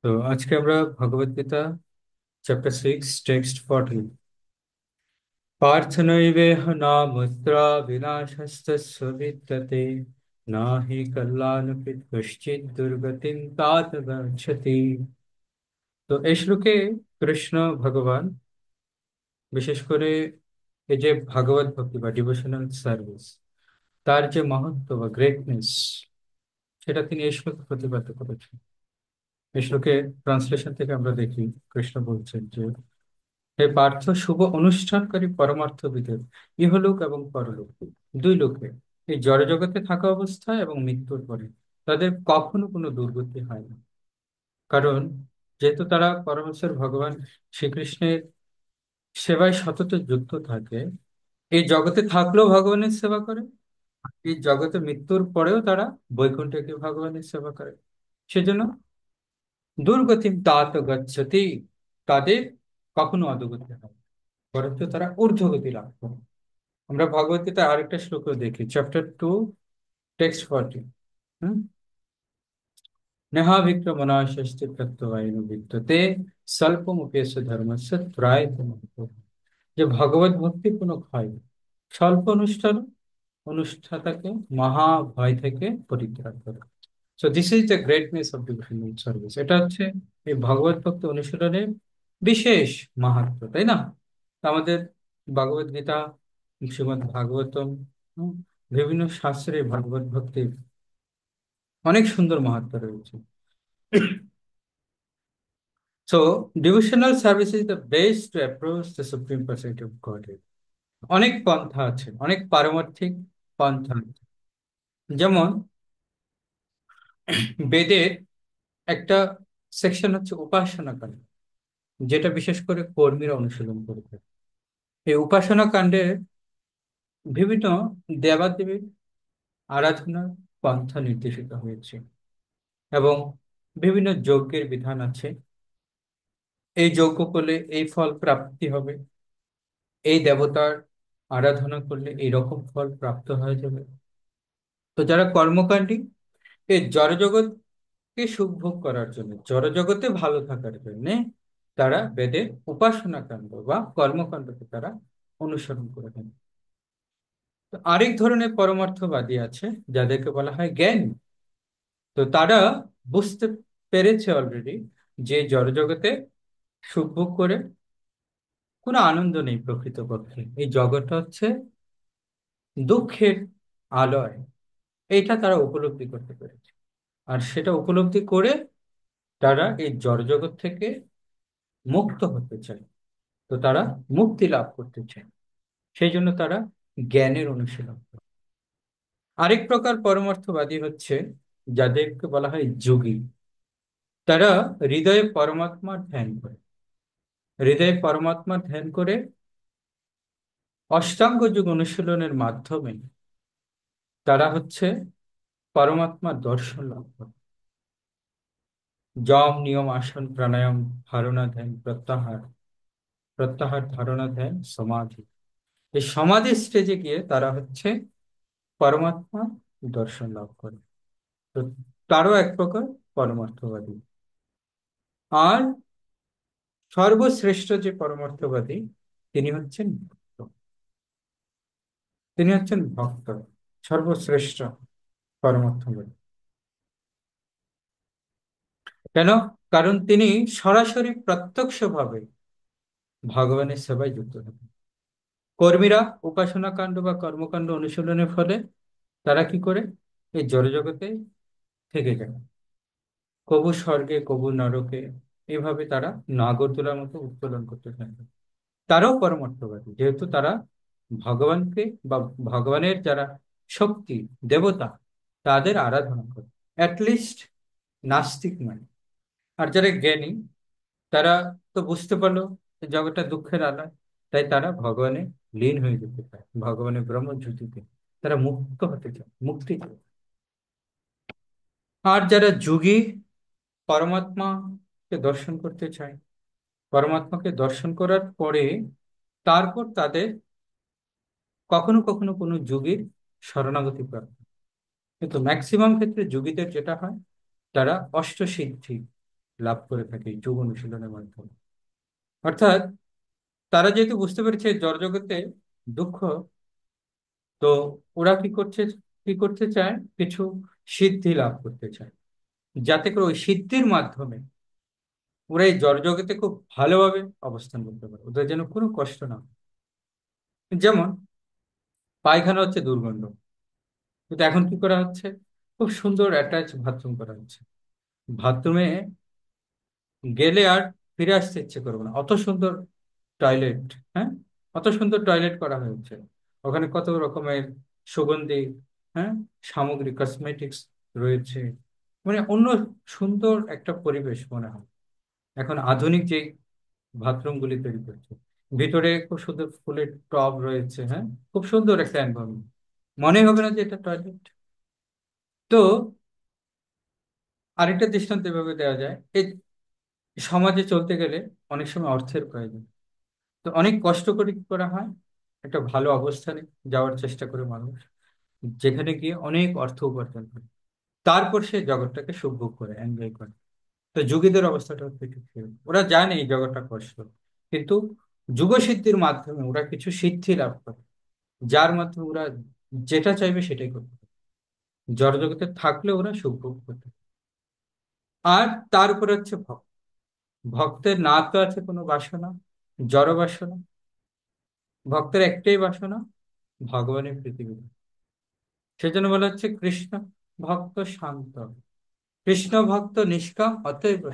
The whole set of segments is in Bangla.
তো আজকে আমরা ভগবদ গীতা চ্যাপ্টার 6 টেক্সট 14 পার্থনৈবেহ নামুত্রা বিনাশস্তস্য বিদ্যতে নাহি কল্যাণকৃৎ কশ্চিৎ দুর্গতিম তাত গচ্ছতি। তো এই শ্লোকে কৃষ্ণ ভগবান বিশেষ করে এই যে ভাগবত ভক্তি বা ডিভোশনাল সার্ভিস তার যে মহত্ব বা গ্রেটনেস সেটা তিনি এই শ্লোকে প্রতিপাদ্য করেছেন। এই শ্লোকে ট্রান্সলেশন থেকে আমরা দেখি কৃষ্ণ বলছেন যে হে পার্থ, শুভ অনুষ্ঠানকারী পরমার্থবিদের ইহলোক এবং পরলোক দুই লোকে এই জড়জগতে থাকা অবস্থায় এবং মৃত্যুর পরে তাদের কখনো কোনো দুর্গতি হয় না। কারণ যেহেতু তারা পরমেশ্বর ভগবান শ্রীকৃষ্ণের সেবায় সতত যুক্ত থাকে, এই জগতে থাকলেও ভগবানের সেবা করে, এই জগতে মৃত্যুর পরেও তারা বৈকুণ্ঠে গিয়ে ভগবানের সেবা করে। সেজন্য দুর্গতিম তাত গচ্ছতি, তাদের কখনো অধোগতি হয় না, বরঞ্চ তারা ঊর্ধ্বগতি লাভ করে। আমরা ভগবদ্গীতার আরেকটা শ্লোক দেখি, চ্যাপ্টার 2 টেক্সট 40। হুম, নেহা বিক্রমনাশস্তি প্রত্যবায়ন বিদ্যতে স্বল্পমুপেশ ধর্মস্য ত্রায়তে মহৎ। যে ভগবত ভক্তির কোনো ক্ষয় নেই। স্বল্প অনুষ্ঠান অনুষ্ঠাতাকে মহা ভয় থেকে পরিত্রাণ করে। So this is the greatness of devotional service. এটা হচ্ছে এই ভগবত ভক্তি অনুশীলনের বিশেষ মাহাত্ম্য, তাই না? আমাদের ভগবদ গীতা, শ্রীমদ্ ভাগবতম, হুম, বিভিন্ন শাস্ত্রে ভগবত ভক্তির অনেক সুন্দর মাহাত্ম্য রয়েছে। So devotional service is the best to approach the supreme personality of Godhead. অনেক পন্থা আছে, অনেক পারমার্থিক পন্থা আছে। যেমন বেদের একটা সেকশন হচ্ছে উপাসনা কাণ্ড, যেটা বিশেষ করে কর্মীরা অনুশীলন করে থাকে। এই উপাসনা কাণ্ডে বিভিন্ন দেবাদেবীর আরাধনার পন্থা নির্দেশিত হয়েছে এবং বিভিন্ন যজ্ঞের বিধান আছে। এই যজ্ঞ করলে এই ফল প্রাপ্তি হবে, এই দেবতার আরাধনা করলে এই রকম ফল প্রাপ্ত হয়ে যাবে। তো যারা কর্মকাণ্ডী, এই জড়জগৎকে সুখভোগ করার জন্য, জড়জগতে ভালো থাকার জন্য তারা বেদের উপাসনা কাণ্ড বা কর্মকাণ্ডকে তারা অনুসরণ করে থাকেন। তো আরেক ধরনের পরমার্থবাদী আছে যাদেরকে বলা হয় জ্ঞানী। তো তারা বুঝতে পেরেছে অলরেডি যে জড়জগতে সুখ ভোগ করে কোনো আনন্দ নেই, প্রকৃতপক্ষে এই জগৎটা হচ্ছে দুঃখের আলয়। এইটা তারা উপলব্ধি করতে পেরেছে, আর সেটা উপলব্ধি করে তারা এই জড়জগৎ থেকে মুক্ত হতে চায়। তো তারা মুক্তি লাভ করতে চায়, সেই জন্য তারা জ্ঞানের অনুশীলন করে। আরেক প্রকার পরমার্থবাদী হচ্ছে যাদেরকে বলা হয় যোগী। তারা হৃদয়ে পরমাত্মার ধ্যান করে, হৃদয়ে পরমাত্মার ধ্যান করে অষ্টাঙ্গ যোগ অনুশীলনের মাধ্যমে তারা হচ্ছে পরমাত্মার দর্শন লাভ করে। যম নিয়ম আসন প্রাণায়াম ধারণা ধ্যান প্রত্যাহার, প্রত্যাহার ধারণা ধ্যান সমাধি, এই সমাধি স্টেজে গিয়ে তারা হচ্ছে পরমাত্মা দর্শন লাভ করে। তো তারও এক প্রকার পরমার্থবাদী। আর সর্বশ্রেষ্ঠ যে পরমার্থবাদী, তিনি হচ্ছেন ভক্ত। তিনি হচ্ছেন ভক্ত, সর্বশ্রেষ্ঠ পরমার্থবাদী। কেন? কারণ তিনি সরাসরি প্রত্যক্ষভাবে ভগবানের সেবায় যুক্ত থাকেন। কর্মীরা উপাসনা কাণ্ড বা কর্মকাণ্ড অনুশীলনের ফলে তারা কি করে এই জড়জগতে থেকে যায়, কবু স্বর্গে কবু নরকে, এইভাবে তারা নাগরদোলার মতো উত্তোলন করতে থাকে। তারাও পরমার্থবাদী, যেহেতু তারা ভগবানকে বা ভগবানের যারা শক্তি, দেবতা, তাদের আরাধনা করে। অ্যাটলিস্ট নাস্তিক নয়। আর যারা জ্ঞানী, তারা তো বুঝতে পারলো যে জগৎটা দুঃখের আলয়, তাই তারা ভগবানে লীন হয়ে যেতে চায়, ভগবানের ব্রহ্মজ্যোতিতে তারা মুক্ত হতে চায়, মুক্তি চায়। আর যারা যোগী, পরমাত্মাকে দর্শন করতে চায়, পরমাত্মাকে দর্শন করার পরে তারপর তাদের কখনো কখনো কোনো যোগীর শরণাগতি প্রাপ্ত। কিন্তু ম্যাক্সিমাম ক্ষেত্রে যোগীদের যেটা হয়, তারা অষ্টসিদ্ধি লাভ করে থাকে এই যোগ অনুশীলনের মাধ্যমে। অর্থাৎ তারা যেহেতু বুঝতে পেরেছে জড়জগতে দুঃখ, তো ওরা কি করতে চায়, কিছু সিদ্ধি লাভ করতে চায়, যাতে করে ওই সিদ্ধির মাধ্যমে ওরা এই জড়জগতে খুব ভালোভাবে অবস্থান করতে পারে, ওদের যেন কোনো কষ্ট না হয়। যেমন পায়খানা হচ্ছে দুর্গন্ধ, কিন্তু এখন কি করা হচ্ছে, খুব সুন্দর অ্যাটাচ বাথরুম করা হচ্ছে। বাথরুমে গেলে আর ফিরে আসতে ইচ্ছে করবে না, অত সুন্দর টয়লেট। হ্যাঁ, অত সুন্দর টয়লেট করা হয়েছে। ওখানে কত রকমের সুগন্ধি, হ্যাঁ, সামগ্রী, কসমেটিক্স রয়েছে। মানে অন্য সুন্দর একটা পরিবেশ মনে হয়। এখন আধুনিক যে বাথরুম গুলি তৈরি করছে, ভিতরে খুব সুন্দর ফুলের টব রয়েছে, হ্যাঁ, খুব সুন্দর একটা এনভায়রনমেন্ট, মনে হবে না যে এটা টয়লেট। তো আরেকটা দৃষ্টান্ত এভাবে দেওয়া যায়, এই সমাজে চলতে গেলে অনেক সময় অর্থের প্রয়োজন। তো অনেক কষ্ট করে কি করা হয়, একটা ভালো অবস্থানে যাওয়ার চেষ্টা করে মানুষ, যেখানে গিয়ে অনেক অর্থ উপার্জন করে, তারপর সে জগৎটাকে সুভোগ করে, এনজয় করে। তো যোগীদের অবস্থাটা হচ্ছে ঠিক সেরকম। ওরা জানে এই জগৎটা কষ্ট, কিন্তু যোগ সিদ্ধির মাধ্যমে ওরা কিছু সিদ্ধি লাভ করে, যার মাধ্যমে ওরা যেটা চাইবে সেটাই করতে পারে। জড় জগতে থাকলে ওরা সুখ ভোগ করতে পারে। আর তার উপরে হচ্ছে ভক্ত। ভক্তের না তো আছে কোনো বাসনা, জড় বাসনা। ভক্তের একটাই বাসনা, ভগবানের পৃথিবী। সেজন্য বলা হচ্ছে কৃষ্ণ ভক্ত শান্ত, কৃষ্ণ ভক্ত নিষ্কাম, অতএব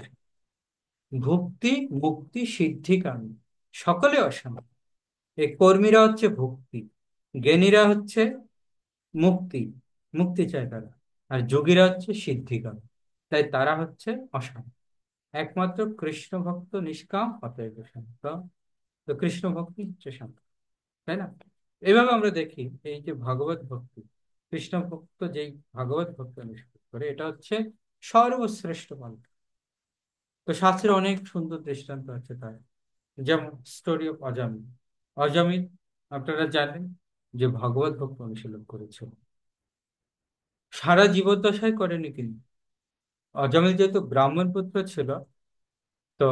ভক্তি মুক্তি সিদ্ধি কামী, সকলে অসীম। এই কর্মীরা হচ্ছে ভক্তি, জ্ঞানীরা হচ্ছে মুক্তি, মুক্তি চায় তারা। আর যোগীরা হচ্ছে সিদ্ধিকামী, তাই তারা হচ্ছে অসীম। একমাত্র কৃষ্ণ ভক্ত নিষ্কাম, অতএব শান্ত। তো কৃষ্ণ ভক্তি হচ্ছে শান্ত, তাই না? এইভাবে আমরা দেখি এই যে ভগবত ভক্তি, কৃষ্ণ ভক্ত যেই ভগবত ভক্তি অনুষ্ঠিত করে, এটা হচ্ছে সর্বশ্রেষ্ঠ পন্থা। তো শাস্ত্রে অনেক সুন্দর দৃষ্টান্ত আছে তার। যেমন স্টোরি অফ অজামিল। অজামিল, আপনারা জানেন, যে ভগবত ভক্তি অনুশীলন করেছিল, সারা জীবদ্দশায় করেনি কিন্তু। অজামিল যেহেতু ব্রাহ্মণ পুত্র ছিল, তো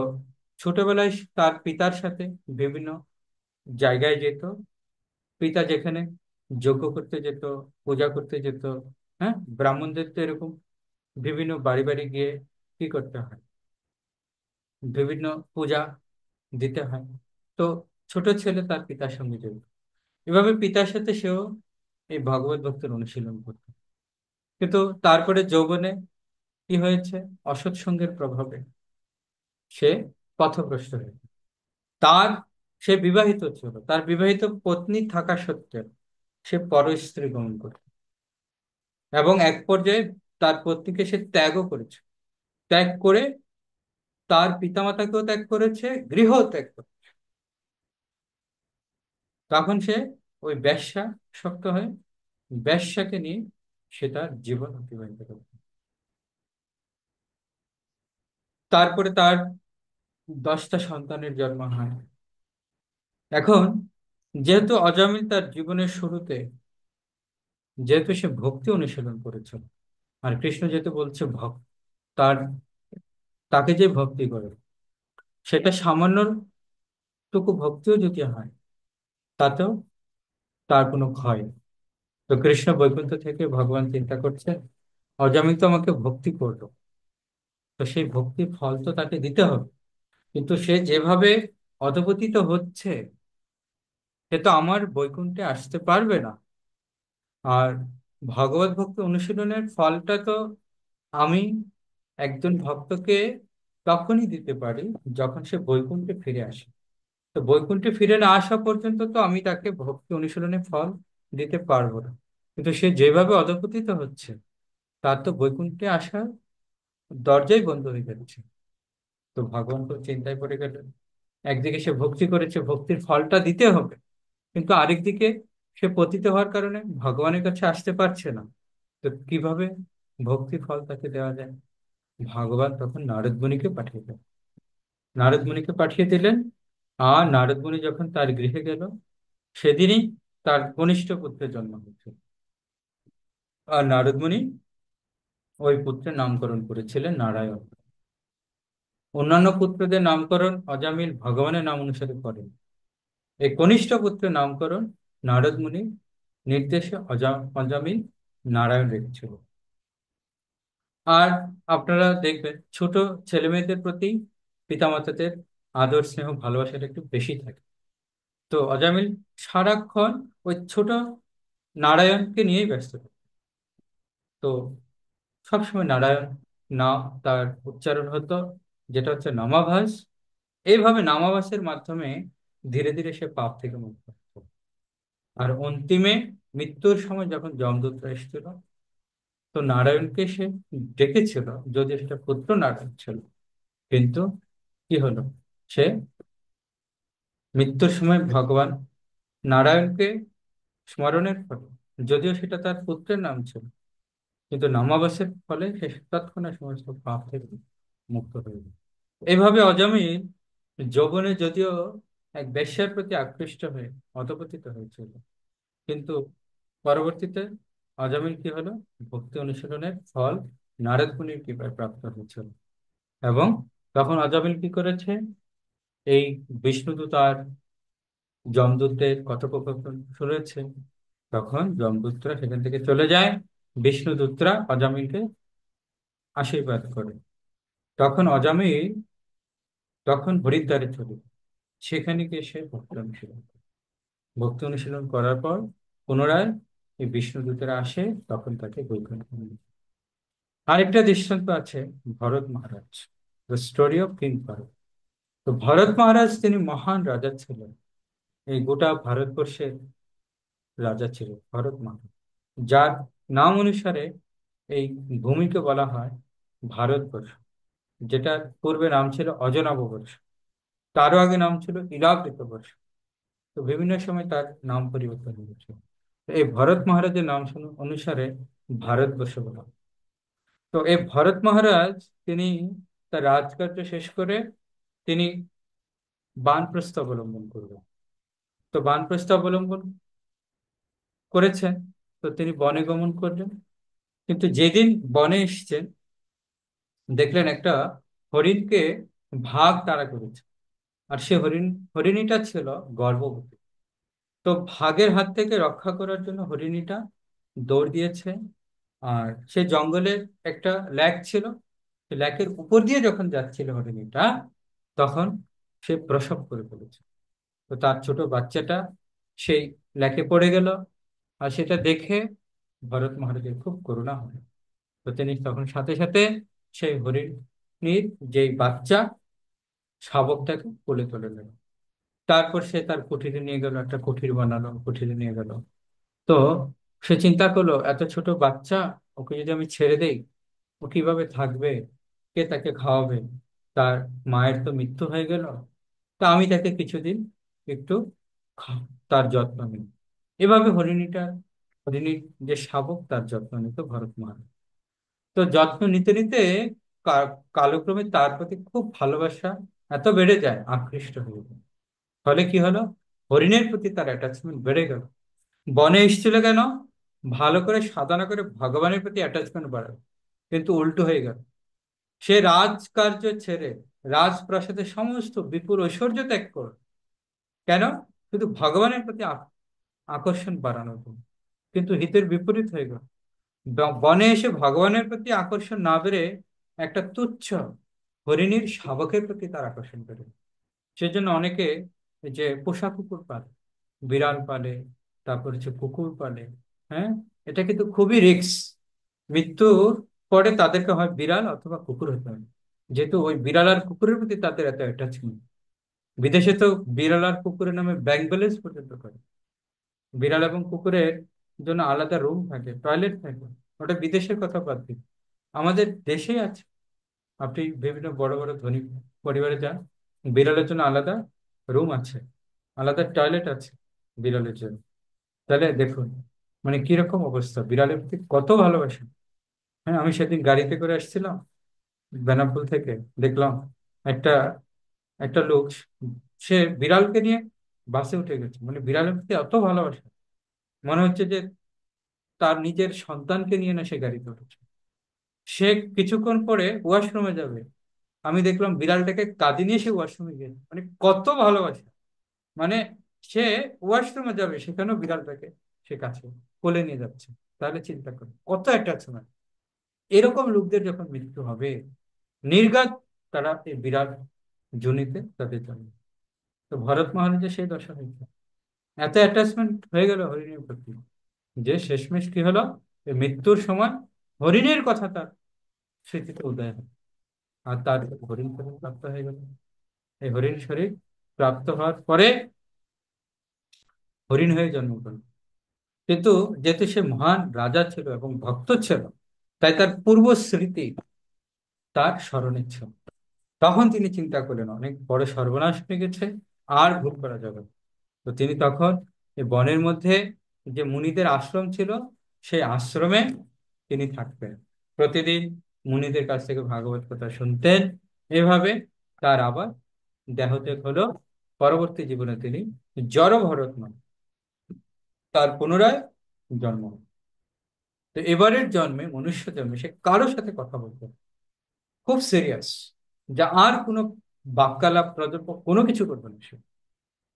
ছোটবেলায় তার পিতার সাথে বিভিন্ন জায়গায় যেত। পিতা যেখানে যজ্ঞ করতে যেত, পূজা করতে যেত, হ্যাঁ, ব্রাহ্মণদের তো এরকম বিভিন্ন বাড়ি বাড়ি গিয়ে কি করতে হয়, বিভিন্ন পূজা দিতে হয়। তো ছোট ছেলে তার পিতার সঙ্গে যেত, এভাবে পিতার সাথে সেও এই ভগবত ভক্তের অনুশীলন করত। কিন্তু তারপরে যৌবনে কি হয়েছে, অসৎ সঙ্গের প্রভাবে সে পথভ্রষ্ট হয়ে যায়। তার, সে বিবাহিত ছিল, তার বিবাহিত পত্নী থাকা সত্ত্বেও সে পর স্ত্রী গ্রহণ করে, এবং এক পর্যায়ে তার পত্নীকে সে ত্যাগও করেছে। ত্যাগ করে তার পিতামাতাকেও ত্যাগ করেছে, গৃহ ত্যাগ করে। তখন সে ওই বেশ্যা শক্ত হয়ে বেশ্যাকে নিয়ে সে তার জীবন অতিবাহিত করে। তারপরে তার 10টা সন্তানের জন্ম হয়। এখন যেহেতু অজামিল তার জীবনের শুরুতে, যেহেতু সে ভক্তি অনুশীলন করেছিল, আর কৃষ্ণ যেহেতু বলছে ভক্ত, তার, তাকে যে ভক্তি করে, সেটা সামান্য টুকু ভক্তিও যদি হয়, তাতেও তার কোনো ক্ষয় নেই। তো কৃষ্ণ বৈকুণ্ঠ থেকে ভগবান চিন্তা করছে, অজামিল তো আমাকে ভক্তি করলো, তো সেই ভক্তির ফল তো তাকে দিতে হবে। কিন্তু সে যেভাবে অধপতিত হচ্ছে, সে তো আমার বৈকুণ্ঠে আসতে পারবে না। আর ভগবত ভক্তি অনুশীলনের ফলটা তো আমি একজন ভক্তকে তখনই দিতে পারি যখন সে বৈকুণ্ঠে ফিরে আসে। তো বৈকুণ্ঠে ফিরে না আসা পর্যন্ত তো আমি তাকে ভক্তি অনুশীলনের ফল দিতে পারবো না। কিন্তু সে যেভাবে অধপতিত হচ্ছে, তার তো বৈকুণ্ঠে আসার দরজাই বন্ধ হয়ে যাচ্ছে। তো ভগবান তো চিন্তায় পড়ে গেলেন। একদিকে সে ভক্তি করেছে, ভক্তির ফলটা দিতে হবে, কিন্তু আরেকদিকে সে পতিত হওয়ার কারণে ভগবানের কাছে আসতে পারছে না। তো কিভাবে ভক্তি ফল তাকে দেওয়া যায়? ভগবান তখন নারদ মুনিকে পাঠিয়ে দেন। নারদ মুনিকে পাঠিয়ে দিলেন। আর নারদ মুনি যখন তার গৃহে গেল, সেদিনই তার কনিষ্ঠ পুত্রের জন্ম হয়েছে। আর নারদ মুনি ওই পুত্রের নামকরণ করেছিলেন নারায়ণ। অন্যান্য পুত্রদের নামকরণ অজামিল ভগবানের নাম অনুসারে করেন। এই কনিষ্ঠ পুত্রের নামকরণ নারদ মুনির নির্দেশে অজামিল নারায়ণ রেখেছিল। আর আপনারা দেখবেন ছোট ছেলে মেয়েদের প্রতি পিতামাতাদের আদর স্নেহ ভালোবাসাটা একটু বেশি থাকে। তো অজামিল সারাক্ষণ ওই ছোট নারায়ণকে নিয়েই ব্যস্ত থাকে। তো সবসময় নারায়ণ নাম তার উচ্চারণ হতো, যেটা হচ্ছে নামাভাস। এইভাবে নামাভাসের মাধ্যমে ধীরে ধীরে সে পাপ থেকে মুক্ত হতো। আর অন্তিমে মৃত্যুর সময় যখন যমদূতরা এসেছিল, তো নারায়ণকে সে ডেকেছিল, যদিও সেটা পুত্র নারায়ণ ছিল। কিন্তু কি হলো, সে মৃত্যুর সময় ভগবান নারায়ণকে স্মরণের ফলে, যদিও সেটা তার পুত্রের নাম ছিল, কিন্তু নামাবাসের ফলে সে তৎক্ষণাৎ সমস্ত পাপ থেকে মুক্ত হয়ে যায়। এইভাবে অজমির যৌবনে যদিও এক বেশ্যার প্রতি আকৃষ্ট হয়ে অধঃপতিত হয়েছিল, কিন্তু পরবর্তীতে অজমির কি হলো, ভক্তি অনুশীলনের ফল নারদ মুনির কৃপায় প্রাপ্ত হয়েছিল। এবং তখন অজমিল কি করেছে, এই বিষ্ণুদূত আর যমদূতের কথোপকথন শুনেছে। তখন যমদূতরা সেখান থেকে চলে যায়, বিষ্ণুদূতরা অজামিলকে আশীর্বাদ করে। তখন অজামিল তখন হরিদ্বারে চলে যায়। সেখানে গিয়ে সে ভক্তি অনুশীলন করে। ভক্তি অনুশীলন করার পর পুনরায় এই বিষ্ণুদূতেরা আসে, তখন তাকে বৈকুণ্ঠে নিয়ে যায়। আরেকটা দৃষ্টান্ত আছে, Bharat Maharaj, the story of king Bharat. তো ভরত মহারাজ তিনি মহান রাজা ছিলেন। এই গোটা ভারতবর্ষের রাজা ছিলেন ভরত মহারাজ, যার নাম অনুসারে এই ভূমিকে বলা হয় ভারতবর্ষ, যেটার পূর্বে নাম ছিল অজনববর্ষ। তারও আগে নাম ছিল ইলাবৃত বর্ষ। তো বিভিন্ন সময় তার নাম পরিবর্তন হয়েছে। তো এই ভরত মহারাজের নাম অনুসারে ভারতবর্ষ বলা হয়। তো এই ভরত মহারাজ তিনি তার রাজকার্য শেষ করে তিনি বানপ্রস্থ অবলম্বন করবেন। তো বানপ্রস্থ অবলম্বন করেছেন, তো তিনি বনে গমন করলেন। কিন্তু যেদিন বনে এসেছেন, দেখলেন একটা হরিণকে ভাগ তাড়া করেছে। আর সে হরিণীটা ছিল গর্ভবতী। তো ভাগের হাত থেকে রক্ষা করার জন্য হরিণীটা দৌড় দিয়েছে। আর সে জঙ্গলের একটা লেক ছিল, সে লেকের উপর দিয়ে যখন যাচ্ছিল হরিণীটা, তখন সে প্রসব করে ফেলেছে। তো তার ছোট বাচ্চাটা সেই লেকে পড়ে গেল। আর সেটা দেখে ভরত মহারাজের খুব করুণা হলো। তো তিনি তখন সাথে সাথে সেই হরিণীর যেই বাচ্চা শাবকটাকে কোলে তুলে নিল। তারপর সে তার কুঠিরে নিয়ে গেল, একটা কুঠির বানালো, কুঠিরে নিয়ে গেল। তো সে চিন্তা করলো, এত ছোট বাচ্চা, ওকে যদি আমি ছেড়ে দেই, ও কিভাবে থাকবে, কে তাকে খাওয়াবে? তার মায়ের তো মৃত্যু হয়ে গেল, তা আমি তাকে কিছুদিন একটু তার যত্ন নিই। এভাবে হরিণীর যে শাবক, তার যত্ন নিত ভরত মহারাজ। তো যত্ন নিতে নিতে কালক্রমে তার প্রতি খুব ভালোবাসা এত বেড়ে যায়, আকৃষ্ট হয়ে যায়। ফলে কি হলো, হরিণের প্রতি তার অ্যাটাচমেন্ট বেড়ে গেল। বনে এসেছিল কেন, ভালো করে সাধনা করে ভগবানের প্রতি অ্যাটাচমেন্ট বাড়াবে, কিন্তু উল্টো হয়ে গেল। সে রাজকার্য ছেড়ে রাজপ্রাসাদের সমস্ত বিপুল ঐশ্বর্য ত্যাগ করল। কেন? শুধু ভগবানের প্রতি আকর্ষণ বাড়ানোর জন্য। কিন্তু হিতের বিপরীত হয়ে গেল। বনে এসে ভগবানের প্রতি আকর্ষণ না বেড়ে একটা তুচ্ছ হরিণীর শাবকের প্রতি তার আকর্ষণ বেড়ে গেল। সেজন্য অনেকে এই যে পোষা কুকুর পালে, বিড়াল পালে, তারপর হচ্ছে কুকুর পালে। হ্যাঁ, এটা কিন্তু খুবই রিস্ক। মৃত্যুর পরে তাদেরকে হয় বিড়াল অথবা কুকুর হতে হবে, যেহেতু ওই বিড়াল আর কুকুরের প্রতি তাদের এত অ্যাটাচমেন্ট। বিদেশে তো বিড়াল আর কুকুরের নামে ব্যাংক ব্যালেন্স পর্যন্ত করে। বিড়াল এবং কুকুরের জন্য আলাদা রুম থাকে, টয়লেট থাকে। ওটা বিদেশের কথা বাদ দিন, আমাদের দেশেই আছে। আপনি বিভিন্ন বড় বড় ধনী পরিবারে যান, বিড়ালের জন্য আলাদা রুম আছে, আলাদা টয়লেট আছে বিড়ালের জন্য। তাহলে দেখুন, মানে কিরকম অবস্থা, বিড়ালের প্রতি কত ভালোবাসা। হ্যাঁ, আমি সেদিন গাড়িতে করে আসছিলাম বেনাপোল থেকে, দেখলাম একটা একটা লোক, সে বিড়ালকে নিয়ে বাসে উঠে গেছে। মানে বিড়ালের প্রতি এত ভালোবাসা, মনে হচ্ছে যে তার নিজের সন্তানকে নিয়ে না সে গাড়িতে উঠেছে। সে কিছুক্ষণ পরে ওয়াশরুমে যাবে, আমি দেখলাম বিড়ালটাকে কাঁদি নিয়ে সে ওয়াশরুমে গিয়ে, মানে কত ভালোবাসে। মানে সে ওয়াশরুমে যাবে, সেখানেও বিড়ালটাকে সে কাছে কোলে নিয়ে যাচ্ছে। তাহলে চিন্তা করো কত অ্যাটাচমেন্ট। এরকম লোকদের যখন মৃত্যু হবে, নির্ঘাত তারা এই বিরাট জনিতে তাদের জন্ম। তো ভরত মহারাজের সেই দশা হয়েছে, এত অ্যাটাচমেন্ট হয়ে গেল হরিণের প্রতি, যে শেষমেশ কি হলো, এই মৃত্যুর সময় হরিণের কথা তার স্মৃতিতে উদয় হয়, আর তার হরিণ শরীর প্রাপ্ত হয়ে গেল। এই হরিণ শরীর প্রাপ্ত হওয়ার পরে হরিণ হয়ে জন্মগ্রহণ। কিন্তু যেহেতু সে মহান রাজা ছিল এবং ভক্ত ছিল, তাই তার পূর্ব স্মৃতি তার স্মরণে ছিল। তখন তিনি চিন্তা করলেন অনেক বড় সর্বনাশ হয়ে গেছে, আর ভুল করা যাবে না। তো তিনি তখন এই বনের মধ্যে যে মুনিদের আশ্রম ছিল, সেই আশ্রমে তিনি থাকতেন। প্রতিদিন মুনিদের কাছ থেকে ভাগবত কথা শুনতেন। এভাবে তার আবার দেহত্যাগ হলো। পরবর্তী জীবনে তিনি জড় ভরত নন, তার পুনরায় জন্ম হলো। তো এবারের জন্মে, মনুষ্য জন্মে, সে কারোর সাথে কথা বলতো না। খুব সিরিয়াস, যা আর কোনো বাক্যালাপ প্রজল্প কোনো কিছু করবে না সে।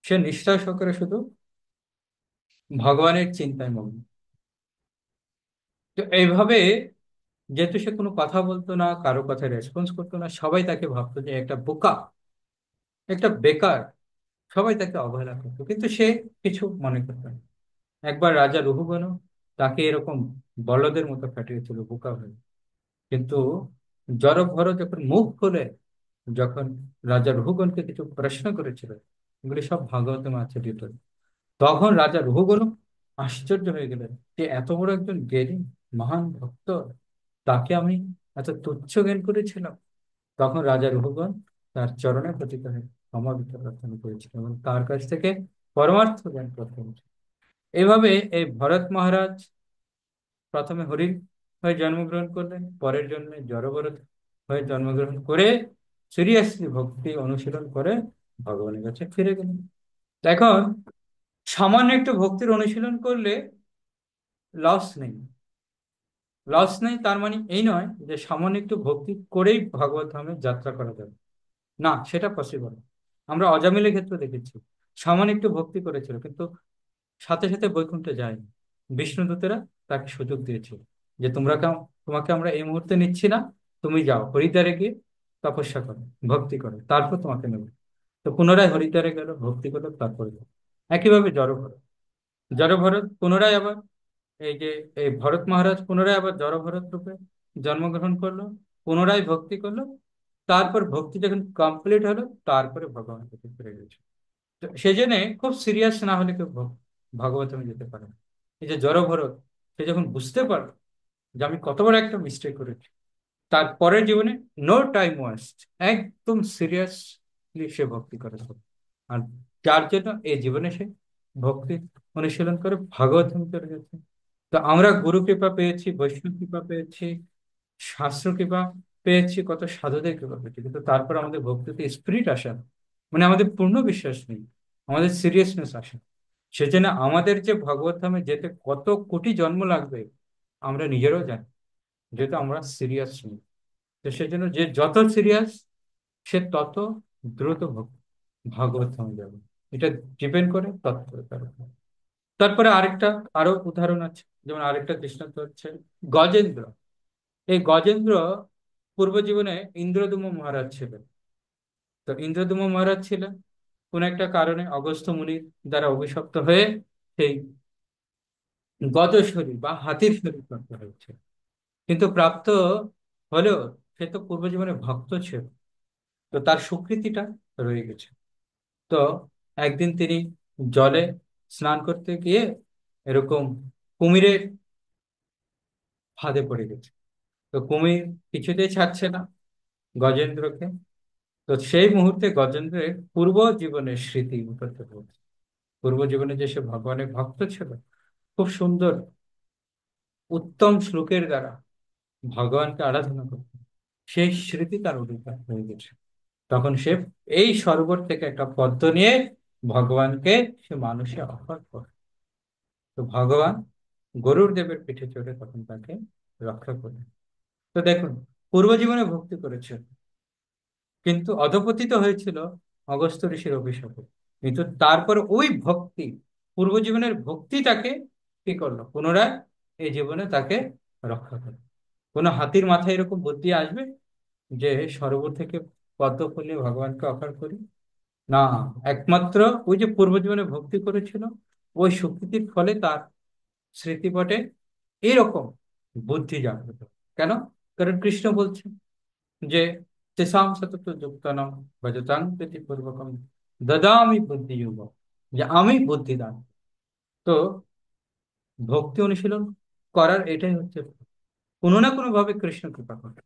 সে নিষ্ঠা সহকারে শুধু ভগবানের চিন্তায় মগ্ন। তো এইভাবে, যেহেতু সে কোনো কথা বলতো না, কারো কথায় রেসপন্স করতো না, সবাই তাকে ভাবতো যে একটা বোকা, একটা বেকার। সবাই তাকে অবহেলা করতো, কিন্তু সে কিছু মনে করতো না। একবার রাজা রঘুগণ তাকে এরকম বলদের মতো কাটিয়েছিল বোকা হয়ে। কিন্তু জড়ভর যখন মুখ খুলে, যখন রাজা রঘুগণকে কিছু প্রশ্ন করেছিল, এগুলি সব ভাগবতম আছে ডিটেল, তখন রাজা রঘুগণ আশ্চর্য হয়ে গেলেন যে এত বড় একজন জ্ঞানী মহান ভক্ত, তাকে আমি এত তুচ্ছ জ্ঞান করেছিলাম। তখন রাজা রঘুগণ তার চরণে পতিত হয়ে ক্ষমা ভিক্ষা প্রার্থনা করেছিল এবং তার কাছ থেকে পরমার্থ জ্ঞান প্রাপ্ত হয়েছে। এইভাবে এই ভরত মহারাজ প্রথমে হরিণ হয়ে জন্মগ্রহণ করলেন, পরের জন্মে জড়ভরত হয়ে জন্মগ্রহণ করে সিরিয়াসলি ভক্তি অনুশীলন করে ভগবানের কাছে ফিরে গেলেন। এখন সামান্য একটু ভক্তির অনুশীলন করলে লস নেই। লস নেই তার মানে এই নয় যে সামান্য একটু ভক্তি করেই ভগবত ধামে যাত্রা করা যাবে, না, সেটা পসিবল। আমরা অজামিলের ক্ষেত্রে দেখেছি, সামান্য একটু ভক্তি করেছিল কিন্তু সাথে সাথে বৈকুণ্ঠে যায়নি। বিষ্ণুদূতেরা তাকে সুযোগ দিয়েছিল যে তোমাকে আমরা এই মুহূর্তে নিচ্ছি না, তুমি যাও হরিদ্বারে গিয়ে তপস্যা করো, ভক্তি করো, তারপর তোমাকে নেব। তো পুনরায় হরিদ্বারে গেল, ভক্তি করলো, তারপরে গেল। একইভাবে জড়ভরত, জড়ভরত পুনরায় আবার এই যে এই ভরত মহারাজ পুনরায় আবার জড়ভরত রূপে জন্মগ্রহণ করলো, পুনরায় ভক্তি করলো। তারপর ভক্তি যখন কমপ্লিট হলো, তারপরে ভগবানের কাছে ফিরে গেছে। তো সেই জন্য খুব সিরিয়াস না হলে কেউ ভাগবতমে যেতে পারে না। এই যে জড়ভরত, সে যখন বুঝতে পারলো যে আমি কত বড় একটা মিস্টেক করেছি, তার পরের জীবনে নো টাইম ওয়েস্ট, একদম সিরিয়াসলি সে ভক্তি করে চলে। আর যার জন্য এই জীবনে সে ভক্তি অনুশীলন করে ভাগবতম চলে গেছে। তো আমরা গুরু কৃপা পেয়েছি, বৈষ্ণব কৃপা পেয়েছি, শাস্ত্র কৃপা পেয়েছি, কত সাধুদের কৃপা পেয়েছি, কিন্তু তারপর আমাদের ভক্তিতে স্পিরিট আসে না। মানে আমাদের পূর্ণ বিশ্বাস নেই, আমাদের সিরিয়াসনেস আসে না। সেজন্য আমাদের যে ভগবত ধামে যেতে কত কোটি জন্ম লাগবে আমরা নিজেরাও জানি, যেহেতু আমরা সিরিয়াস নই। তো সেজন্য যে যত সিরিয়াস, সে তত দ্রুত ভাগবত ধামে যাবে। এটা ডিপেন্ড করে তত্ত্বের উপর। তারপরে আরেকটা, আরো উদাহরণ আছে, যেমন আরেকটা দৃষ্টান্ত হচ্ছে গজেন্দ্র। এই গজেন্দ্র পূর্ব জীবনে ইন্দ্রদুম্ন মহারাজ ছিলেন। তো ইন্দ্রদুম্ন মহারাজ ছিলেন কোন একটা কারণে অগস্ত্য মুনির দ্বারা অভিশপ্ত হয়ে সেই গজ শরীর বা হাতির শরীর প্রাপ্ত হয়েছে। কিন্তু প্রাপ্ত হলেও সে তো পূর্ব জীবনে ভক্ত ছিল, তো তার স্বীকৃতিটা রয়ে গেছে। তো একদিন তিনি জলে স্নান করতে গিয়ে এরকম কুমিরের ফাঁদে পড়ে গেছে। তো কুমির কিছুতেই ছাড়ছে না গজেন্দ্রকে। তো সেই মুহূর্তে গজেন্দ্রের পূর্ব জীবনের স্মৃতি মুখস্থ হচ্ছে। পূর্ব জীবনে যে সে ভগবানের ভক্ত ছিল, খুব সুন্দর উত্তম শ্লোকের দ্বারা ভগবানকে আরাধনা করত, সেই স্মৃতি তার উদিত হয়ে গেছে। তখন সে এই সরোবর থেকে একটা পদ্ম নিয়ে ভগবানকে সে মানুষে অফার করে। তো ভগবান গরুর দেবের পিঠে চড়ে তখন তাকে রক্ষা করলেন। তো দেখুন, পূর্ব জীবনে ভক্তি করেছে, কিন্তু অধপতিত হয়েছিল অগস্ত্য ঋষির অভিশাপে। কিন্তু তারপর ওই ভক্তি, পূর্বজীবনের ভক্তি তাকে কি করলো, পুনরায় এই জীবনে তাকে রক্ষা করলো। কোনো হাতির মাথায় এরকম বুদ্ধি আসবে যে সরোবর থেকে পদ্ম ফুলে ভগবানকে অফার করি? না, একমাত্র ওই যে পূর্বজীবনে ভক্তি করেছিল, ওই শক্তির ফলে তার স্মৃতিপটে এরকম বুদ্ধি জাগ্রত। কেন? কারণ কৃষ্ণ বলছে যে তেসাম সতত যুক্তানাম ভজতাং প্রীতি পূর্বকম দদামি বুদ্ধি যুব, যে আমি বুদ্ধি দান। তো ভক্তি অনুশীলন করার এটাই হচ্ছে কোনো না কোনো ভাবে কৃষ্ণ কৃপা করে,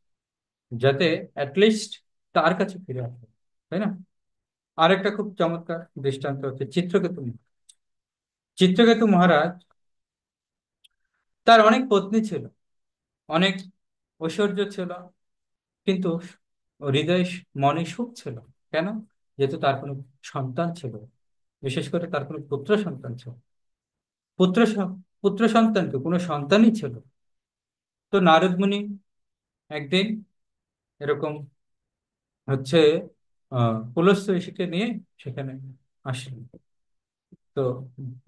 যাতে অ্যাটলিস্ট তার কাছে ফিরে আসে, তাই না? আরেকটা খুব চমৎকার দৃষ্টান্ত হচ্ছে চিত্রকেতু চিত্রকেতু মহারাজ। তার অনেক পত্নী ছিল, অনেক ঐশ্বর্য ছিল, কিন্তু হৃদয় মনে সুখ ছিল। কেন? যেহেতু তার কোনো সন্তান ছিল, বিশেষ করে তার কোনো পুত্র সন্তান ছিল। পুত্র পুত্র সন্তানকে কোনো সন্তানই ছিল। তো নারদ মুনি একদিন এরকম হচ্ছে পুলস্ত্য ঋষিকে নিয়ে সেখানে আসলেন। তো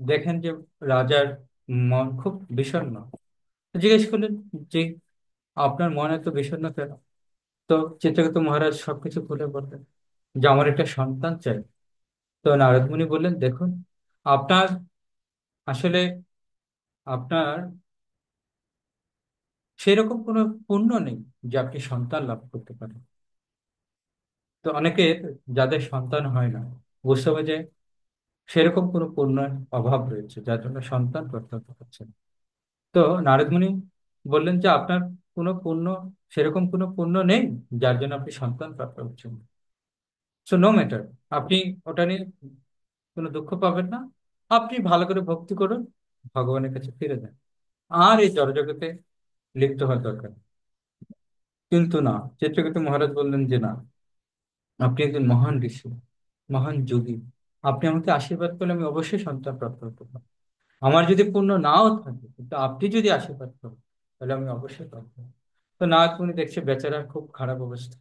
দেখেন যে রাজার মন খুব বিষণ্ণ। জিজ্ঞেস করলেন যে আপনার মন এত বিষণ্ণ কেন? তো চিত্রকেতু মহারাজ সবকিছু খুলে বললেন যে আমার একটা সন্তান চাই। তো নারদ মুনি বললেন, দেখুন, আপনার আসলে আপনার সেরকম কোনো পুণ্য নেই যে আপনি সন্তান লাভ করতে পারেন। তো অনেকের, যাদের সন্তান হয় না, বুঝতে হবে যে সেরকম কোনো পুণ্যের অভাব রয়েছে, যার জন্য সন্তান প্রাপ্ত হতে পারছে না। তো নারদ মুনি বললেন যে আপনার কোনো পুণ্য, সেরকম কোনো পুণ্য নেই যার জন্য আপনি সন্তান প্রাপ্ত হচ্ছেন। সো নো ম্যাটার, আপনি ওটা নিয়ে কোনো দুঃখ পাবেন না। আপনি ভালো করে ভক্তি করুন, ভগবানের কাছে ফিরে যান, আর এই জড়জগতে লিপ্ত হওয়ার দরকার নেই। কিন্তু না, চিত্রকেতু মহারাজ বললেন যে না, আপনি একজন মহান ঋষি, মহান যোগী, আপনি আমাকে আশীর্বাদ করলে আমি অবশ্যই সন্তান প্রাপ্ত হতে পারবো। আমার যদি পুণ্য নাও থাকে, কিন্তু আপনি যদি আশীর্বাদ করেন, তাহলে আমি অবশ্যই পাবো। তো নারদ মুনি দেখছে বেচারার খুব খারাপ অবস্থা,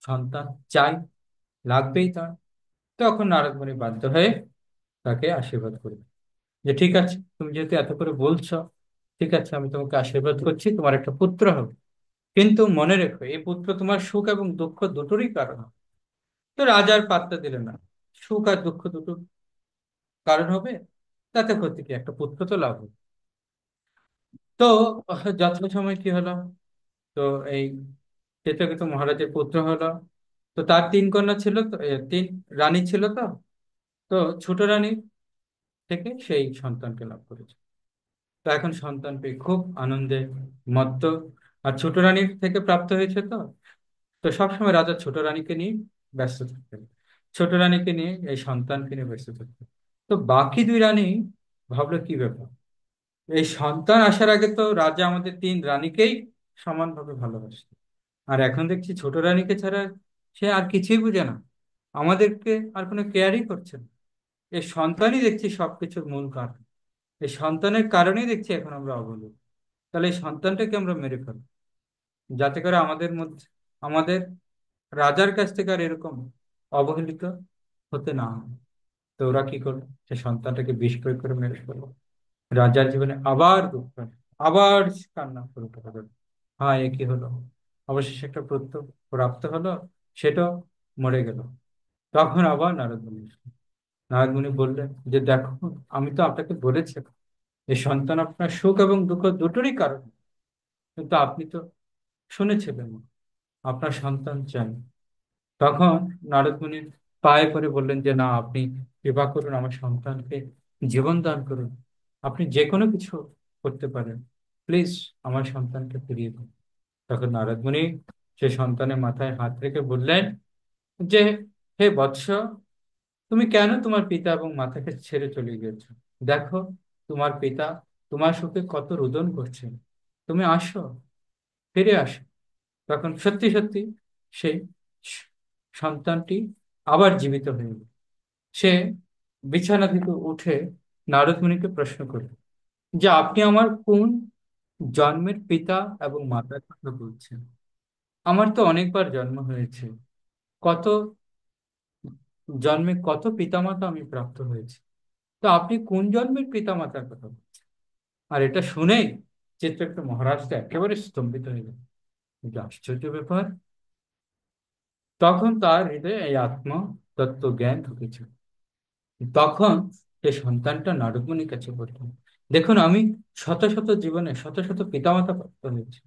সন্তান চাই, লাগবেই তার। তখন নারদ মুনি বাধ্য হয়ে তাকে আশীর্বাদ করবে যে ঠিক আছে, তুমি যেহেতু এত করে বলছো, ঠিক আছে, আমি তোমাকে আশীর্বাদ করছি, তোমার একটা পুত্র হবে। কিন্তু মনে রেখো, এই পুত্র তোমার সুখ এবং দুঃখ দুটোরই কারণ হবে। তো রাজার পাত্তা দিলেন না, সুখ আর দুঃখ দুটো কারণ হবে, তাতে ক্ষতি কি, একটা পুত্র তো লাভ হবে। তো যথাসময় কি হলো, তো এই চিত্রকেতু মহারাজের পুত্র হলো। তো তার তিন কন্যা ছিল, তো তিন রানী ছিল। তো তো ছোট রানী থেকে সেই সন্তানকে লাভ করেছে। তো এখন সন্তান পেয়ে খুব আনন্দে মত্ত। আর ছোট রানীর থেকে প্রাপ্ত হয়েছে। তো তো সবসময় রাজা ছোট রানীকে নিয়ে ব্যস্ত থাকতেন, ছোট রানীকে নিয়ে এই সন্তানকে নিয়ে ব্যস্ত থাকতেন। তো বাকি দুই রানী ভাবলো কি ব্যাপার, এই সন্তান আসার আগে তো রাজা আমাদের তিন রানীকেই সমানভাবে ভালোবাসত, আর এখন দেখছি ছোট রানীকে ছাড়া সে আর কিছুই বুঝে না, আমাদেরকে আর কোনো কেয়ারই করছে না। এই সন্তানই দেখছি সবকিছুর মূল কারণ, এই সন্তানের কারণেই দেখছি এখন আমরা অবলোক। তাহলে এই সন্তানটাকে আমরা মেরে ফেলবো, যাতে করে আমাদের মধ্যে, আমাদের রাজার কাছ থেকে আর এরকম অবহেলিত হতে না হয়। তো ওরা কি করলো, সে সন্তানটাকে বিষ প্রয়োগ করে মেরে ফেললো। রাজার জীবনে আবার দুঃখ আসলো, আবার কান্না শুরু করে দিল। হ্যাঁ, এ কি হলো, অবশেষে একটা পুত্র প্রাপ্ত হলো, সেটাও মরে গেল। তখন আবার নারদ মুনি এলেন। নারদ মুনি বললেন যে দেখো, আমি তো আপনাকে বলেছি এই সন্তান আপনার সুখ এবং দুঃখ দুটোরই কারণ, কিন্তু আপনি তো শুনেছিলেন না, আপনার সন্তান চাই। তখন নারদ মুনির পায়ে পড়ে বললেন যে না, আপনি কৃপা করুন, আমার সন্তানকে জীবন দান করুন, আপনি যে কোনো কিছু করতে পারেন, প্লিজ আমার সন্তানকে ফিরিয়ে দিন। তখন নারদ মুনি সে সন্তানের মাথায় হাত রেখে বললেন যে হে বৎস, তুমি কেন তোমার পিতা এবং মাতাকে ছেড়ে চলে গিয়েছো? দেখো, তোমার পিতা তোমার সুখে কত রোদন করছেন, তুমি আসো, ফিরে আসো। তখন সত্যি সত্যি সেই স- সন্তানটি আবার জীবিত হয়ে গেল। সে বিছানা থেকে উঠে নারদ মুনিকে প্রশ্ন করল যে আপনি আমার কোন জন্মের পিতা এবং মাতার কথা বলছেন? আমার তো অনেকবার জন্ম হয়েছে, কত জন্মে কত পিতামাতা আমি প্রাপ্ত হয়েছি, তো আপনি কোন জন্মের পিতামাতার কথা বলছেন? আর এটা শুনেই চিত্রকেতু মহারাজটা একেবারে স্তম্ভিত হয়ে গেল। এটা আশ্চর্য ব্যাপার। তখন তার হৃদয়ে এই আত্ম তত্ত্ব জ্ঞান ঢুকেছিল। তখন সে সন্তানটা নারদমুনির কাছে বলল, দেখুন আমি শত শত জীবনে শত শত পিতামাতা প্রাপ্ত হয়েছি,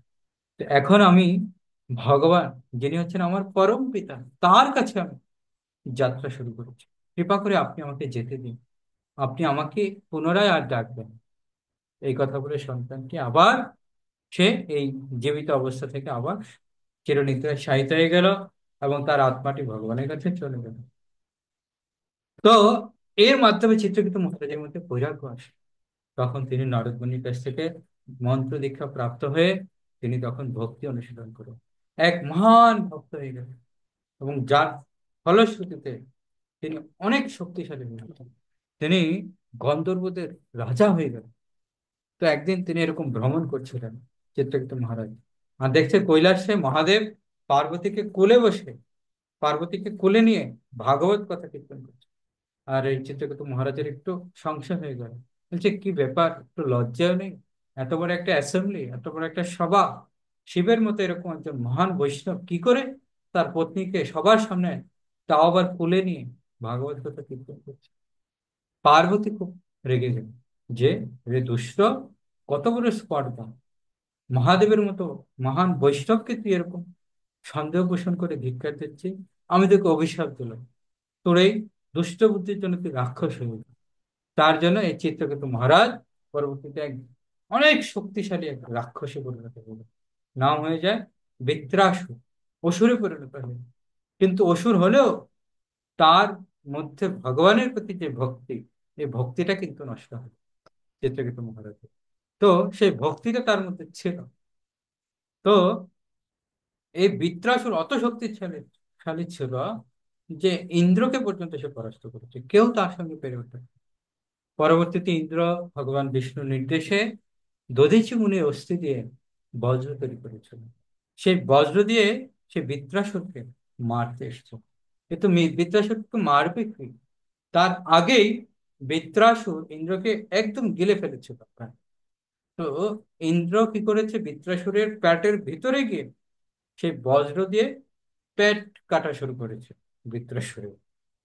তো এখন আমি ভগবান, যিনি হচ্ছেন আমার পরম পিতা, তার কাছে আমি যাত্রা শুরু করেছি। কৃপা করে আপনি আমাকে যেতে দিন, আপনি আমাকে পুনরায় আর ডাকবেন। এই কথা বলে সন্তানটি আবার, সে এই জীবিত অবস্থা থেকে আবার চিরনিদ্রায় শায়িত হয়ে গেল, এবং তার আত্মাটি ভগবানের কাছে চলে গেল। তো এর মাধ্যমে চিত্রকেতু মহারাজের মধ্যে বৈরাগ্য আসে। তখন তিনি নারদ মুনির কাছ থেকে মন্ত্র দীক্ষা প্রাপ্ত হয়ে তিনি তখন ভক্তি অনুশীলন করেন, এক মহান ভক্ত হয়ে গেলেন। এবং যার ফলশ্রুতিতে তিনি অনেক শক্তিশালী হয়ে গেলেন। তিনি গন্ধর্বদের রাজা হয়ে গেলেন। তো একদিন তিনি এরকম ভ্রমণ করছিলেন চিত্রকেতু মহারাজ, আর দেখছে কৈলাসে মহাদেব পার্বতীকে কোলে বসে, পার্বতীকে কোলে নিয়ে ভাগবত কথা কীর্তন করছে। আর এই চিত্রকেতু মহারাজের একটু সংশয় হয়ে গেল, বলছে কি ব্যাপার, একটু লজ্জাও নেই? এত বড় একটা অ্যাসেম্বলি, এত বড় একটা সভা, শিবের মতো এরকম একজন মহান বৈষ্ণব কি করে তার পত্নীকে সবার সামনে, তাও আবার কোলে নিয়ে ভাগবত কথা কীর্তন করছে? পার্বতী খুব রেগে গেল, যে রে দুষ্ট, কত বড় স্পর্ধা, মহাদেবের মতো মহান বৈষ্ণবকে তুই এরকম সন্দেহ পোষণ করে ধিক্কার দিচ্ছি, আমি তোকে অভিশাপ দিলাম, তোর এই দুষ্ট বুদ্ধির জন্য তুই রাক্ষস হয়ে গেলি। তার জন্য এই চিত্রকেতু মহারাজ পরবর্তীতে এক অনেক শক্তিশালী এক রাক্ষসে পরিণত হল। নাম হয়ে যায় বৃত্রাসুর, অসুরে পরিণত হল। কিন্তু অসুর হলেও তার মধ্যে ভগবানের প্রতি যে ভক্তি, এই ভক্তিটা কিন্তু নষ্ট হয় চিত্রকেতু মহারাজের। তো সেই ভক্তিটা তার মধ্যে ছিল। তো এই বৃত্রাসুর অত শক্তিশালী শালী ছিল যে ইন্দ্রকে পর্যন্ত সে পরাস্ত করেছে, কেউ তার সঙ্গে পেরে ওঠে। পরবর্তীতে ইন্দ্র ভগবান বিষ্ণুর নির্দেশে দধীচি মুনির অস্থি দিয়ে বজ্র তৈরি করেছিল। সেই বজ্র দিয়ে সে বৃত্রাসুরকে মারতে এসেছে। কিন্তু বৃত্রাসুরকে মারবে কি, তার আগেই বৃত্রাসুর ইন্দ্রকে একদম গিলে ফেলেছিল প্রায়। তো ইন্দ্র কি করেছে, বৃত্রাসুরের প্যাটের ভিতরে গিয়ে সেই বজ্র দিয়ে পেট কাটা শুরু করেছে বৃত্রাসুরের।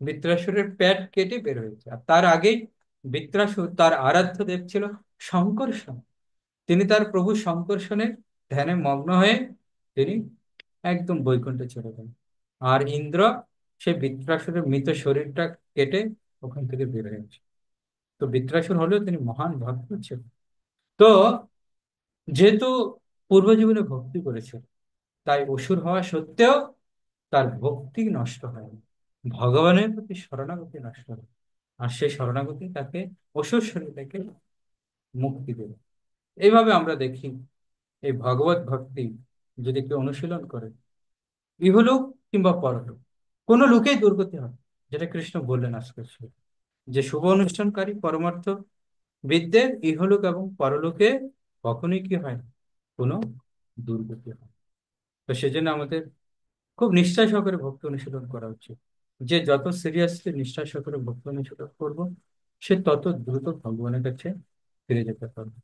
বৃত্রাসুরের পেট কেটে বের হয়েছে। আর তার আগেই বৃত্রাসুর, তার আরাধ্য দেব ছিল শঙ্কর্ষণ, তিনি তার প্রভু শঙ্কর্ষণের ধ্যানে মগ্ন হয়ে তিনি একদম বৈকুণ্ঠে চলে গেলেন। আর ইন্দ্র সেই বৃত্রাসুরের মৃত শরীরটা কেটে ওখান থেকে বের হয়েছে। তো বৃত্রাসুর হলেও তিনি মহান ভক্ত ছিলেন। তো যেহেতু পূর্বজীবনে ভক্তি করেছিল, তাই অসুর হওয়া সত্ত্বেও তার ভক্তি নষ্ট হয়নি, ভগবানের প্রতি শরণাগতি নষ্ট হয়। আর সেই শরণাগতি তাকে অসুর শরীর থেকে মুক্তি দেবে। এইভাবে আমরা দেখি এই ভগবত ভক্তি যদি কেউ অনুশীলন করে, ইহলোক কিংবা পরলোক, কোনো লোকেই দুর্গতি হয়, যেটা কৃষ্ণ বললেন আজকে, যে শুভ অনুষ্ঠানকারী পরমার্থ বিদদের ইহলোক এবং পরলোকে কখনোই কি হয় না, কোনো দুর্গতি হয়। তো সেজন্য আমাদের খুব নিষ্ঠা সহকারে ভক্তি অনুশীলন করা উচিত। যে যত সিরিয়াসলি নিষ্ঠা সহকারে ভক্তি অনুশীলন করবো, সে তত দ্রুত ভগবানের কাছে ফিরে যেতে পারবে।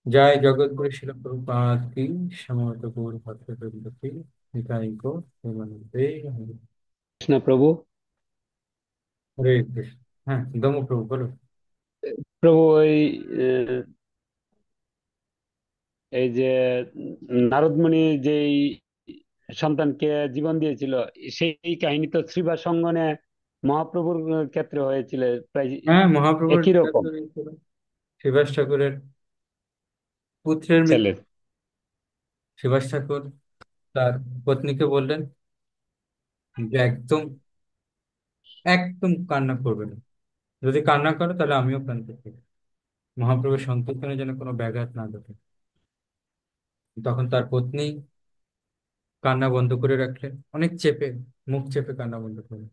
জয় জগৎগুরু শিল প্রভুপাদ কি, সমবেত গৌর ভক্তবৃন্দ কি, নিতাই গৌর প্রেমানন্দে হরি। কৃষ্ণ প্রভু। হরে কৃষ্ণ। হ্যাঁ, দম প্রভু বলো। প্রভু ওই আহ, এই যে নারদমুনি যেই সন্তানকে জীবন দিয়েছিল, সেই কাহিনী তো শ্রীবাস সঙ্গনে মহাপ্রভুর ক্ষেত্রে হয়েছিল, প্রায় হ্যাঁ, মহাপ্রভুর একই রকম। শ্রীবাস ঠাকুরের পুত্রের মৃত্যু। ছেলে। শ্রীবাস ঠাকুর তার পত্নীকে বললেন যে একদম একদম কান্না করবে না, যদি কান্না করো তাহলে আমিও কাঁদতে থাকি, মহাপ্রভুর সংকীর্তনের যেন কোনো ব্যাঘাত না ঘটে। তখন তার পত্নী কান্না বন্ধ করে রাখলেন, অনেক চেপে, মুখ চেপে কান্না বন্ধ করলেন।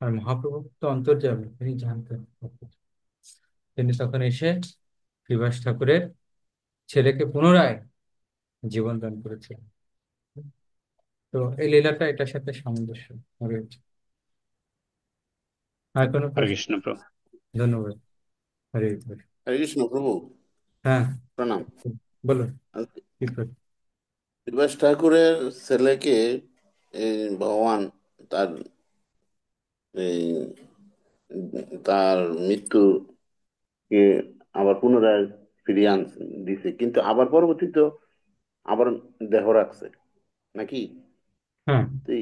আর মহাপ্রভু তো অন্তর্যামী, তিনি জানতেন সবকিছু। তিনি তখন এসে শ্রীবাস ঠাকুরের ছেলেকে পুনরায় জীবন দান করেছিলেন। তো এই লীলাটা এটার সাথে সামঞ্জস্য রয়েছে। আর কোনো হরে প্রশ্ন? কৃষ্ণ প্রভু। ধন্যবাদ। হরে কৃষ্ণ। হরে কৃষ্ণ প্রভু। হ্যাঁ, প্রণাম। বলুন কি প্রশ্ন? শ্রীবাস ঠাকুরের ছেলেকে ভগবান তার এই, তার মৃত্যু আবার পুনরায় ফিরিয়ে দিছে, কিন্তু আবার পরবর্তীতে আবার দেহ রাখছে নাকি? হ্যাঁ, তো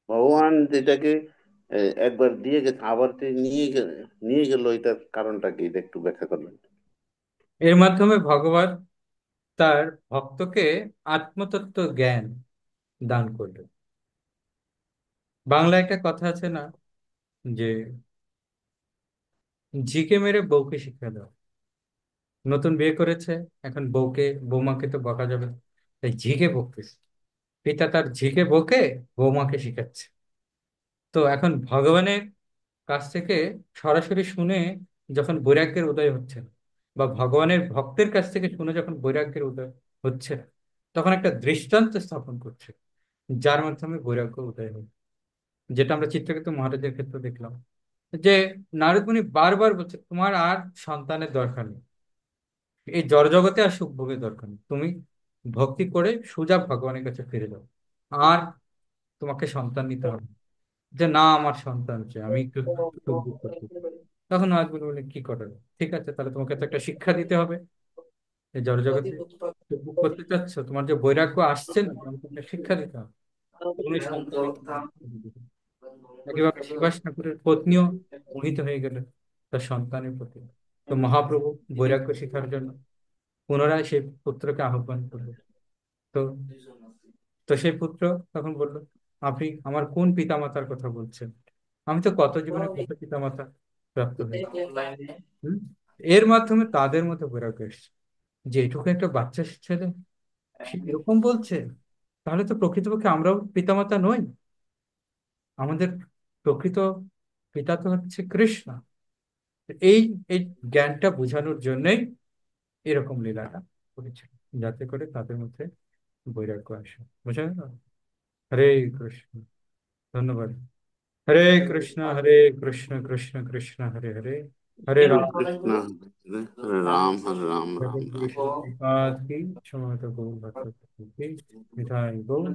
ভগবান যেটাকে একবার দিয়ে গেছে আবার যে নিয়ে গেল, এটার কারণটা কি, এটা একটু ব্যাখ্যা করবেন? এর মাধ্যমে ভগবান তার ভক্তকে আত্মতত্ত্ব জ্ঞান দান করলেন। বাংলায় একটা কথা আছে না, যে ঝিকে মেরে বউকে শিক্ষা দাও। নতুন বিয়ে করেছে, এখন বৌমাকে তো বকা যাবে না, তাই ঝিকে বকতেছে। পিতা তার ঝিকে বকে বৌমাকে শিখাচ্ছে। তো এখন ভগবানের কাছ থেকে সরাসরি শুনে যখন বৈরাগ্যের উদয় হচ্ছে না, বা ভগবানের ভক্তের কাছ থেকে শুনে যখন বৈরাগ্যের উদয় হচ্ছে না, তখন একটা দৃষ্টান্ত স্থাপন করছে, যার মাধ্যমে বৈরাগ্য উদয় হবে। যেটা আমরা চিত্রকেতু মহারাজের ক্ষেত্রে দেখলাম, যে নারদ মুনি বারবার বলছে তোমার আর সন্তানের দরকার নেই, এই জড়জগতে আর সুখ ভোগের দরকার নেই, তুমি ভক্তি করে সোজা ভগবানের কাছে ফিরে যাও। আর তোমাকে সন্তান নিতে হবে না। যে না, আমার সন্তান চাই, আমি একটু সুখ ভোগ করতে চাই। তখন নারদ মুনি বললেন কি করা যায়? ঠিক আছে, তাহলে তোমাকে তো একটা শিক্ষা দিতে হবে। এই জড়জগতে সুখ ভোগ করতে চাচ্ছ, তোমার যে বৈরাগ্য আসছে না, তোমাকে একটা শিক্ষা দিতে হবে। তখন এই সন্তানই তোমাকে শিক্ষা দিবে। একইভাবে সুভাষ ঠাকুরের পত্নীও মোহিত হয়ে গেলেন তার সন্তানের প্রতি। তো মহাপ্রভু বৈরাগ্য শেখার জন্য পুনরায় সেই পুত্রকে আহ্বান করলেন। তো তো সেই পুত্র তখন বলল, আপনি আমার কোন পিতামাতার কথা বলছেন? আমি তো কত জীবনে কত পিতামাতা প্রাপ্ত হয়েছি। হুম? এর মাধ্যমে তাদের মধ্যে বৈরাগ্য এসছে, যে এটুকু একটা বাচ্চা ছেলে সে এরকম বলছে, তাহলে তো প্রকৃতপক্ষে আমরাও পিতামাতা নই। আমাদের প্রকৃত পিতা তো হচ্ছে কৃষ্ণ। এই এই জ্ঞানটা বোঝানোর জন্যই এরকম লীলাটা করেছিল, যাতে করে তাদের মধ্যে বৈরাগ্য আসে। বুঝা গেল? হরে কৃষ্ণ। ধন্যবাদ। হরে কৃষ্ণ, হরে কৃষ্ণ, কৃষ্ণ কৃষ্ণ হরে হরে, হরে হরে রাম। কৃষ্ণ, হরে রাম, হরে রাম, রাম जगत রাম। गुरु श्रीपाद की, समस्त गौर भक्त की, निताई गौर।